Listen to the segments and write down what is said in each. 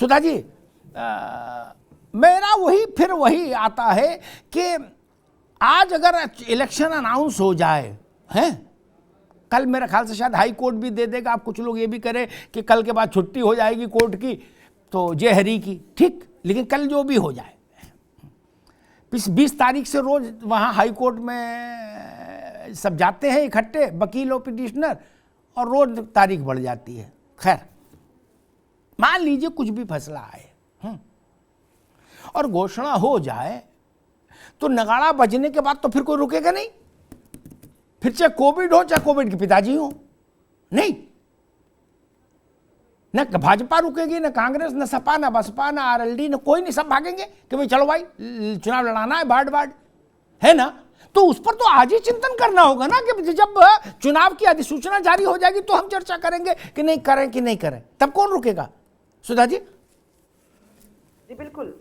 सुधा जी, मेरा फिर वही आता है कि आज अगर इलेक्शन अनाउंस हो जाए, हैं, कल मेरे ख्याल से शायद हाई कोर्ट भी दे देगा, आप कुछ लोग ये भी करें कि कल के बाद छुट्टी हो जाएगी कोर्ट की, तो जे हरी की, ठीक, लेकिन कल जो भी हो जाए, 20 तारीख से रोज वहाँ हाई कोर्ट में सब जाते हैं इकट्ठे, वकील और पिटिशनर, और रोज तारीख बढ़ जाती है। खैर, मान लीजिए कुछ भी फैसला आए और घोषणा हो जाए, तो नगाड़ा बजने के बाद तो फिर कोई रुकेगा नहीं, फिर चाहे कोविड हो चाहे कोविड के पिताजी हो, नहीं, न भाजपा रुकेगी, न कांग्रेस, न सपा, न बसपा, न आरएलडी, न कोई नहीं, सब भागेंगे कि भाई चलो भाई चुनाव लड़ाना है, बाढ़ है ना। तो उस पर तो आज ही चिंतन करना होगा ना कि जब चुनाव की अधिसूचना जारी हो जाएगी तो हम चर्चा करेंगे कि नहीं करें कि नहीं करें, तब कौन रुकेगा। सुधा जी? जी बिल्कुल,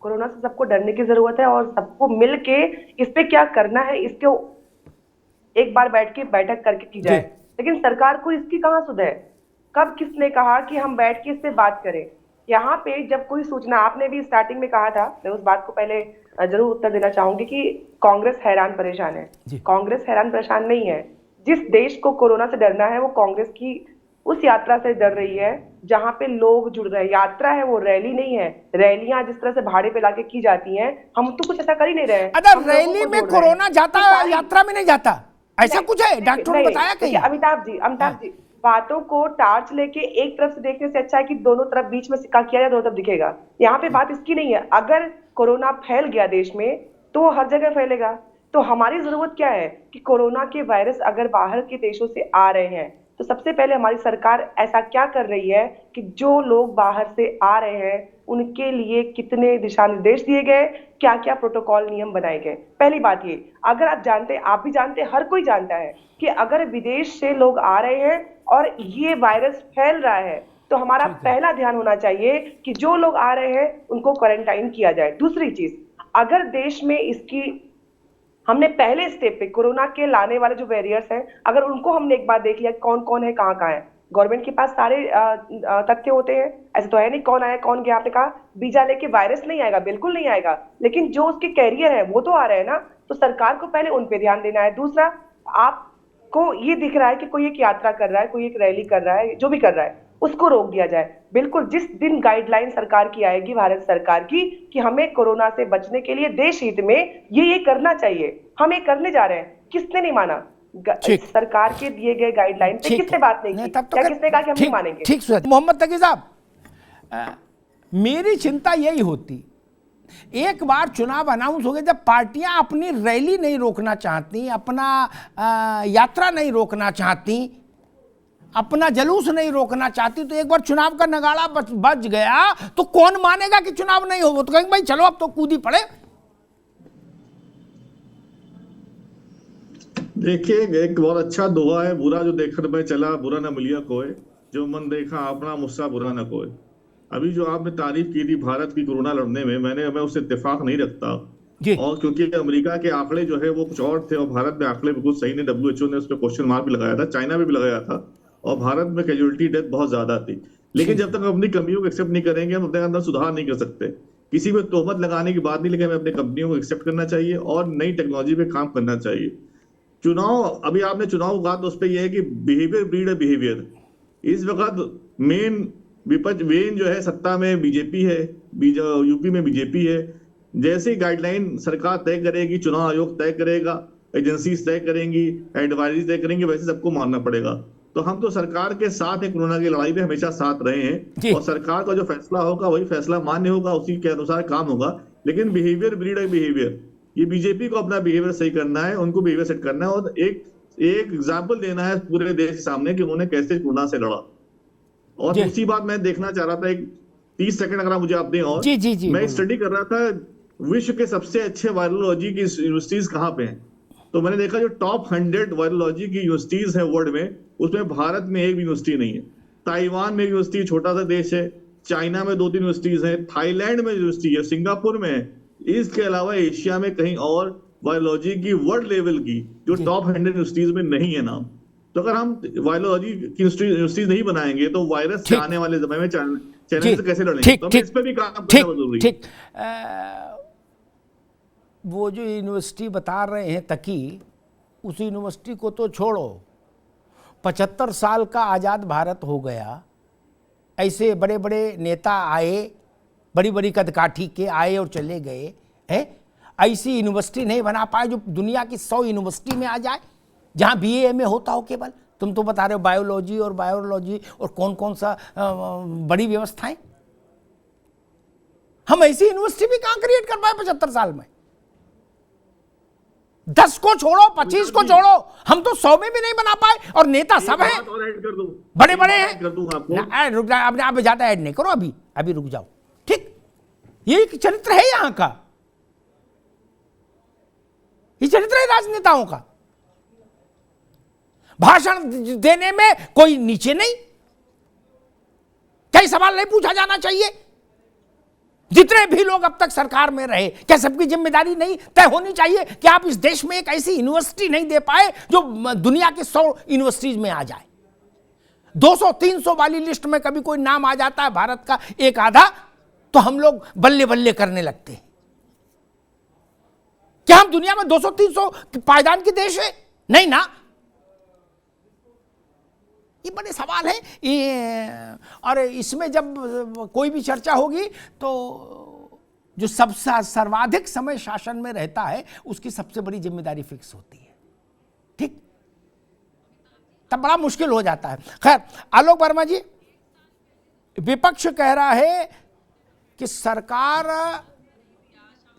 कोरोना से सबको डरने की जरूरत है और सबको मिल के इस पे क्या करना है इसके एक बार बैठक करके की जाए। लेकिन सरकार को इसकी कहाँ सुध है? कब किसने कहा कि हम बैठ के इस पे बात करें? यहाँ पे जब कोई सूचना, आपने भी स्टार्टिंग में कहा था, मैं उस बात को पहले जरूर उत्तर देना चाहूंगी कि कांग्रेस हैरान परेशान है। कांग्रेस हैरान परेशान नहीं है। जिस देश को कोरोना से डरना है वो कांग्रेस की उस यात्रा से डर रही है जहां पे लोग जुड़ रहे हैं। यात्रा है वो, रैली नहीं है। रैलियां जिस तरह से भाड़े पे लाके की जाती हैं, हम तो कुछ ऐसा कर ही नहीं रहे हैं। अगर रैली में कोरोना जाता है, यात्रा में नहीं जाता, ऐसा कुछ है? डॉक्टर ने बताया कहीं? अमिताभ जी, बातों को टार्च लेके एक तरफ से देखने से अच्छा है कि दोनों तरफ बीच में सिक्का किया जाए, दोनों तरफ दिखेगा। यहाँ पे बात इसकी नहीं है। अगर कोरोना फैल गया देश में तो हर जगह फैलेगा। तो हमारी जरूरत क्या है कि कोरोना के वायरस अगर बाहर के देशों से आ रहे हैं तो सबसे पहले हमारी सरकार ऐसा क्या कर रही है कि जो लोग बाहर से आ रहे हैं उनके लिए कितने दिशा निर्देश दिए गए, क्या क्या प्रोटोकॉल नियम बनाए गए। पहली बात ये, अगर आप जानते हैं, आप भी जानते हैं, हर कोई जानता है कि अगर विदेश से लोग आ रहे हैं और ये वायरस फैल रहा है तो हमारा पहला ध्यान होना चाहिए कि जो लोग आ रहे हैं उनको क्वारंटाइन किया जाए। दूसरी चीज, अगर देश में इसकी हमने पहले स्टेप पे कोरोना के लाने वाले जो वेरियर्स हैं, अगर उनको हमने एक बार देख लिया कौन कौन है, कहाँ कहाँ है, गवर्नमेंट के पास सारे तथ्य होते हैं। ऐसे तो है नहीं कौन आया कौन गया। आपने कहा वीजा लेके वायरस नहीं आएगा, बिल्कुल नहीं आएगा, लेकिन जो उसके कैरियर है वो तो आ रहे हैं ना। तो सरकार को पहले उन पे ध्यान देना है। दूसरा, आपको ये दिख रहा है कि कोई एक यात्रा कर रहा है, कोई एक रैली कर रहा है, जो भी कर रहा है उसको रोक दिया जाए। बिल्कुल, जिस दिन गाइडलाइन सरकार की आएगी, भारत सरकार की, कि हमें कोरोना से बचने के लिए देश हित में ये करना चाहिए, हम ये करने जा रहे हैं। किसने नहीं माना? सरकार के दिए गए गाइडलाइन पे किसने बात नहीं की? क्या किसने कहा कि हम नहीं मानेंगे? ठीक। मोहम्मद तकी साहब, मेरी चिंता यही होती, एक बार चुनाव अनाउंस हो गए, जब पार्टियां अपनी रैली नहीं रोकना चाहती, अपना यात्रा नहीं रोकना चाहती, अपना जुलूस नहीं रोकना चाहती, तो एक बार चुनाव का नगाड़ा बज गया तो कौन मानेगा कि चुनाव नहीं हो? वो तो कहेंगे भाई चलो अब तो कूदी पड़े। देखिए, एक बहुत अच्छा दोहा है, बुरा जो देखने में चला बुरा न मिलिया कोई, जो मन देखा अपना मुस्सा बुरा न कोई। अभी जो आपने तारीफ की थी भारत की कोरोना लड़ने में, मैं उससे इत्तेफाक नहीं रखता। और क्योंकि अमेरिका के आंकड़े जो है वो कुछ और थे और भारत में आंकड़े बिल्कुल सही नहीं। WHO ने उस पर क्वेश्चन मार्क भी लगाया था, चाइना में भी लगाया था, और भारत में कैजुअलिटी डेथ बहुत ज्यादा थी। लेकिन जब तक हम अपनी कंपनियों को एक्सेप्ट नहीं करेंगे, हम अपने अंदर सुधार नहीं कर सकते। किसी पे तोहमत लगाने की बात नहीं, लेकिन हमें अपनी कंपनियों को एक्सेप्ट करना चाहिए और नई टेक्नोलॉजी पे काम करना चाहिए। चुनाव, अभी आपने चुनाव कहा तो उस पर यह है कि बिहेवियर ब्रीड है बिहेवियर। इस वक्त मेन विपक्ष मेन जो है सत्ता में बीजेपी है, यूपी में बीजेपी है। जैसे गाइडलाइन सरकार तय करेगी, चुनाव आयोग तय करेगा, एजेंसीज तय करेंगी, एडवाइजरी तय करेंगे, वैसे सबको मानना पड़ेगा। तो हम तो सरकार के साथ है, कोरोना की लड़ाई में हमेशा साथ रहे हैं, और सरकार का जो फैसला होगा वही फैसला मान्य होगा, उसी के अनुसार काम होगा। लेकिन बिहेवियर ब्रीड है बिहेवियर। ये बीजेपी को अपना बिहेवियर सही करना है, उनको बिहेवियर सेट करना है और एक एग्जाम्पल देना है पूरे देश के सामने कि उन्होंने कैसे कोरोना से लड़ा। और दूसरी बात मैं देखना चाह रहा था, एक 30 सेकंड अगर मुझे आप दें। और जी, मैं स्टडी कर रहा था विश्व के सबसे अच्छे वायरोलॉजी की यूनिवर्सिटीज कहाँ पे हैं। तो मैंने देखा जो टॉप 100 वायरोलॉजी की यूनिवर्सिटीज है वर्ल्ड में, उसमें भारत में एक भी यूनिवर्सिटी नहीं है। ताइवान में यूनिवर्सिटी, छोटा सा देश है, चाइना में 2-3 यूनिवर्सिटीज है, थाईलैंड में यूनिवर्सिटी है, सिंगापुर में है। इसके अलावा एशिया में कहीं और वायरोलॉजी की वर्ल्ड लेवल की जो टॉप 100 यूनिवर्सिटीज में नहीं है नाम। तो अगर हम वायरोलॉजी की यूनिवर्सिटीज नहीं बनाएंगे तो वायरस से आने वाले समय में चैलेंज से कैसे लड़ेंगे, ठीक तो हमें ठीक इस पे भी काम करना ठीक बहुत जरूरी है। ठीक। वो जो यूनिवर्सिटी बता रहे हैं तकी, उस यूनिवर्सिटी को तो छोड़ो, 75 साल का आज़ाद भारत हो गया, ऐसे बड़े बड़े नेता आए, बड़ी बड़ी कदकाठी के आए और चले गए हैं, ऐसी यूनिवर्सिटी नहीं बना पाए जो दुनिया की 100 यूनिवर्सिटी में आ जाए, जहाँ BA MA होता हो केवल। तुम तो बता रहे हो बायोलॉजी और बायोलॉजी और कौन कौन सा बड़ी व्यवस्थाएं। हम ऐसी यूनिवर्सिटी भी कहाँ क्रिएट कर पाए 75 साल में? 10 को छोड़ो, 25 को छोड़ो, हम तो 100 में भी नहीं बना पाए, और नेता सब हैं, और ऐड कर दूं, बड़े बड़े हैं। कर दूं आपको। रुक जाओ, अब आप ज्यादा ऐड नहीं करो, अभी रुक जाओ। ठीक, ये चरित्र है यहां का, ये चरित्र है राजनेताओं का। भाषण देने में कोई नीचे नहीं, कई सवाल नहीं पूछा जाना चाहिए। जितने भी लोग अब तक सरकार में रहे, क्या सबकी जिम्मेदारी नहीं तय होनी चाहिए कि आप इस देश में एक ऐसी यूनिवर्सिटी नहीं दे पाए जो दुनिया के 100 यूनिवर्सिटीज में आ जाए? 200-300 वाली लिस्ट में कभी कोई नाम आ जाता है भारत का एक आधा, तो हम लोग बल्ले बल्ले करने लगते हैं। क्या हम दुनिया में 200-300 पायदान की देश है? नहीं ना। ये बड़े सवाल हैं ये, और इसमें जब कोई भी चर्चा होगी तो जो सबसे सर्वाधिक समय शासन में रहता है उसकी सबसे बड़ी जिम्मेदारी फिक्स होती है। ठीक, तब बड़ा मुश्किल हो जाता है। खैर, आलोक वर्मा जी, विपक्ष कह रहा है कि सरकार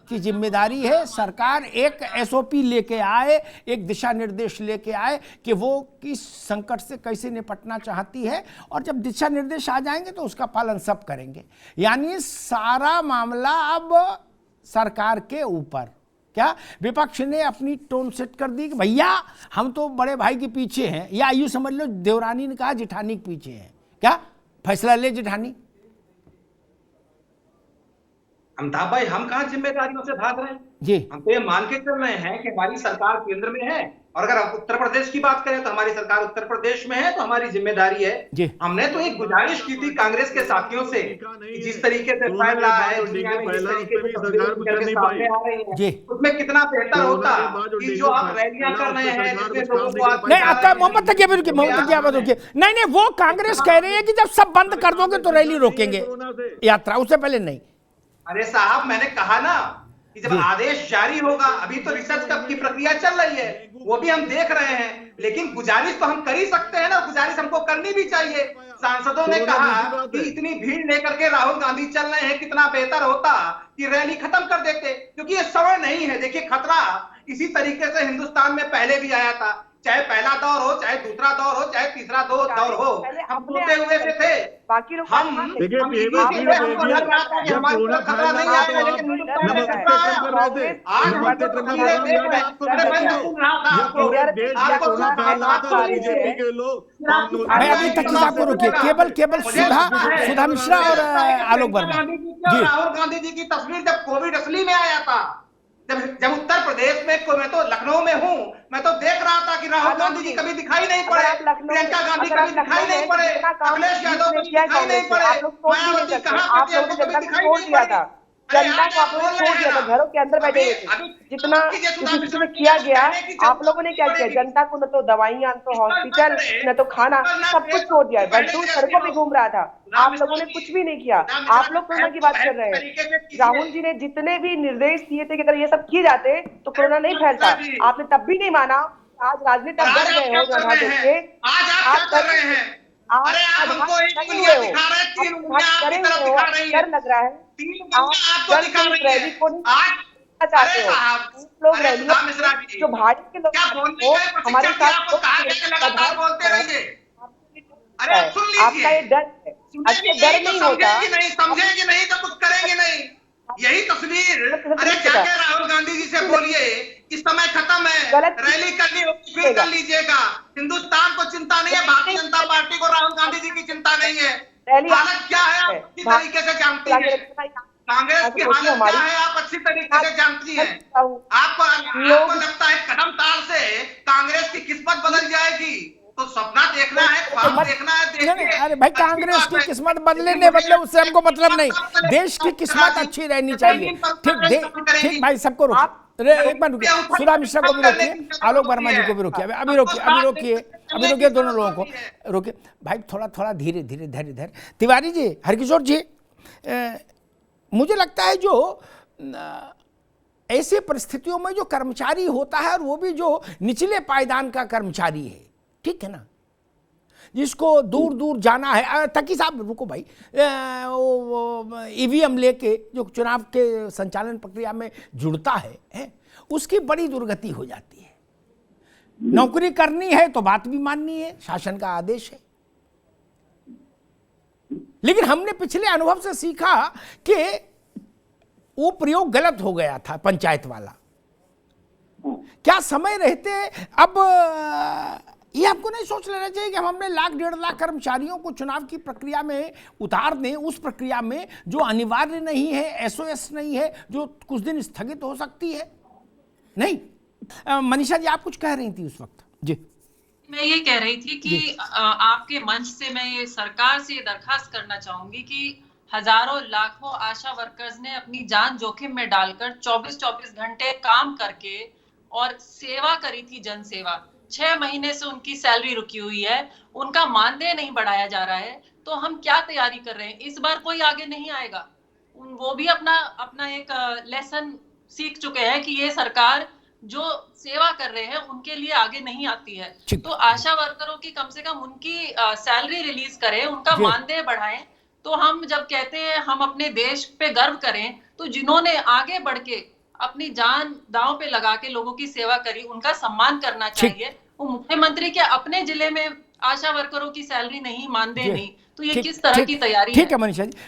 की जिम्मेदारी है, सरकार एक SOP लेके आए, एक दिशा निर्देश लेके आए कि वो किस संकट से कैसे निपटना चाहती है, और जब दिशा निर्देश आ जाएंगे तो उसका पालन सब करेंगे। यानी सारा मामला अब सरकार के ऊपर। क्या विपक्ष ने अपनी टोन सेट कर दी कि भैया हम तो बड़े भाई के पीछे हैं, या यूं समझ लो देवरानी ने कहा जेठानी के पीछे हैं, क्या फैसला ले जेठानी। अमिताभ भाई, हम कहाँ जिम्मेदारियों से भाग रहे हैं जी? हम तो ये मान के चल रहे हैं कि हमारी सरकार केंद्र में है, और अगर आप उत्तर प्रदेश की बात करें तो हमारी सरकार उत्तर प्रदेश में है, तो हमारी जिम्मेदारी है जी। हमने तो एक गुजारिश की थी कांग्रेस के साथियों से कि जिस तरीके से फैल रहा है दुनिया में, जिस तरीके से तस्वीरें निकल के सामने आ रही जी। हैं, उसमें कितना बेहतर होता कि जो आप रैलियां कर रहे हैं जिसमें लोगों को आप नहीं, आपका मोहम्मद तकिया रुकिए, मोहम्मद तकिया बात रुकिए। नहीं, वो कांग्रेस कह रही है कि जब सब बंद कर दोगे तो रैली रोकेंगे, यात्रा, उससे पहले नहीं। अरे साहब, मैंने कहा ना कि जब आदेश जारी होगा, अभी तो रिसर्च की प्रक्रिया चल रही है, वो भी हम देख रहे हैं, लेकिन गुजारिश तो हम कर ही सकते हैं ना, गुजारिश हमको करनी भी चाहिए। सांसदों ने कहा कि इतनी भीड़ लेकर के राहुल गांधी चल रहे हैं, कितना बेहतर होता कि रैली खत्म कर देते, क्योंकि ये समय नहीं है। देखिए, खतरा इसी तरीके से हिंदुस्तान में पहले भी आया था, चाहे पहला दौर हो, चाहे दूसरा दौर हो, चाहे तीसरा दौर हो, हम टूटे हुए से थे। बाकी लोग हम खतरा नहीं आया, लेकिन हिंदुस्तान में खतरा आया। आज हम तो तस्वीरें देख रहे हैं। अरे मैं सुन रहा था मैं अभी तक आपको रुकिए, केवल सुधा मिश्रा और आलोक वर्मा जी। राहुल गांधी जी की तस्वीर जब कोविड असली में आया था, जब उत्तर प्रदेश में, मैं तो लखनऊ में हूँ, मैं तो देख रहा था कि राहुल गांधी जी कभी दिखाई नहीं पड़े, प्रियंका गांधी कभी दिखाई नहीं पड़े, अखिलेश यादव कभी दिखाई नहीं पड़े, मायावती कहाँ पे थे, कभी दिखाई नहीं पड़े। जनता को आप लोगों ने छोड़ दिया था, घरों के अंदर बैठे हुए थे। जितना किसी में किया गया, आप लोगों ने क्या किया? जनता को न तो दवाइयां, न तो हॉस्पिटल, न तो खाना, सब कुछ छोड़ दिया। बंटू सड़कों पे घूम रहा था, आप लोगों ने कुछ भी नहीं किया। आप लोग कोरोना की बात कर रहे हैं। राहुल जी ने जितने भी निर्देश दिए थे कि अगर ये सब किए जाते तो कोरोना नहीं फैलता, आपने तब भी नहीं माना। आज राजनीति आप डर गए हो, आप कर रहे हैं, अरे आप हमको एक उंगलियां दिखा रहे हैं, 3 उंगलियां आपकी तरफ दिखा रही है, डर लग रहा है। 3 उंगलियां आपको दिखा रही है। आज चाहते हो लोग रैली जो भाजपा के लोग हमारे साथ लगातार बोलते रहिए। अरे सुन लीजिए, आपका ये डर है, डर नहीं होता, समझेंगे नहीं तो कुछ करेंगे नहीं। यही तस्वीर, अरे जाके राहुल गांधी जी से बोलिए कि समय खत्म है, रैली करनी होगी फिर कर लीजिएगा। हिंदुस्तान को चिंता नहीं है, भारतीय जनता पार्टी को राहुल गांधी जी की चिंता नहीं है। हालत क्या है आप अच्छी तरीके से जानती है, कांग्रेस की हालत क्या है आप अच्छी तरीके से जानती है। आपको लगता है कदम ताल से कांग्रेस की किस्मत बदल जाएगी? तो सपना देखना है, ख्वाब देखना है, नहीं, नहीं, देखिए। अरे भाई अच्छी कांग्रेस बात की है। किस्मत बदले लेकिन ने मुझे बदले उससे हमको लगता है मतलब नहीं, कि देश की किस्मत अच्छी रहनी चाहिए। ठीक भाई, सबको रोकिए। आप- अरे एक मिनट रुकिए, सुधा मिश्रा को भी रोकिए, आलोक वर्मा जी को भी रोकिए, अभी रोकिए, अभी रोकिए दोनों लोगों को रोकिए। भाई थोड़ा थोड़ा धीरे धीरे धैर्य धैर्य। तिवारी जी, हरकिशोर जी, मुझे लगता है जो ऐसे परिस्थितियों में जो कर्मचारी होता है, और वो भी जो निचले पायदान का कर्मचारी है, ठीक है ना, जिसको दूर दूर जाना है, तकी साहब रुको भाई, ईवीएम लेके जो चुनाव के संचालन प्रक्रिया में जुड़ता है, उसकी बड़ी दुर्गति हो जाती है। नौकरी करनी है तो बात भी माननी है, शासन का आदेश है, लेकिन हमने पिछले अनुभव से सीखा कि वो प्रयोग गलत हो गया था, पंचायत वाला। क्या समय रहते अब ये आपको नहीं सोच लेना चाहिए कि हम अपने 1,00,000-1,50,000 कर्मचारियों को चुनाव की प्रक्रिया में उतार दें, उस प्रक्रिया में जो अनिवार्य नहीं है, एसओएस नहीं है, जो कुछ दिन स्थगित हो सकती है? नहीं, मनीषा जी आप कुछ कह रही थी उस वक्त। जी, मैं ये कह रही थी कि आपके मंच से मैं ये सरकार से दरखास्त करना चाहूंगी कि हजारों लाखों आशा वर्कर्स ने अपनी जान जोखिम में डालकर 24-24 घंटे काम करके और सेवा करी थी, जन सेवा। 6 महीने से उनकी सैलरी रुकी हुई है, उनका मानदेय नहीं बढ़ाया जा रहा है, तो हम क्या तैयारी कर रहे हैं? इस बार कोई आगे नहीं आएगा। वो भी अपना एक लेसन सीख चुके हैं कि ये सरकार जो सेवा कर रहे हैं उनके लिए आगे नहीं आती है। तो आशा वर्करों की कम से कम उनकी सैलरी रिलीज करें, उनका मानदेय बढ़ाएं। तो हम जब कहते हैं हम अपने देश पे गर्व करें, तो जिन्होंने आगे बढ़ के अपनी जान दांव पे लगा के लोगों की सेवा करी, उनका सम्मान करना चाहिए। वो मुख्यमंत्री के अपने जिले में आशा वर्करों की सैलरी नहीं, मानदेय नहीं, तो ये किस तरह की तैयारी है? ठीक है मनीषा जी,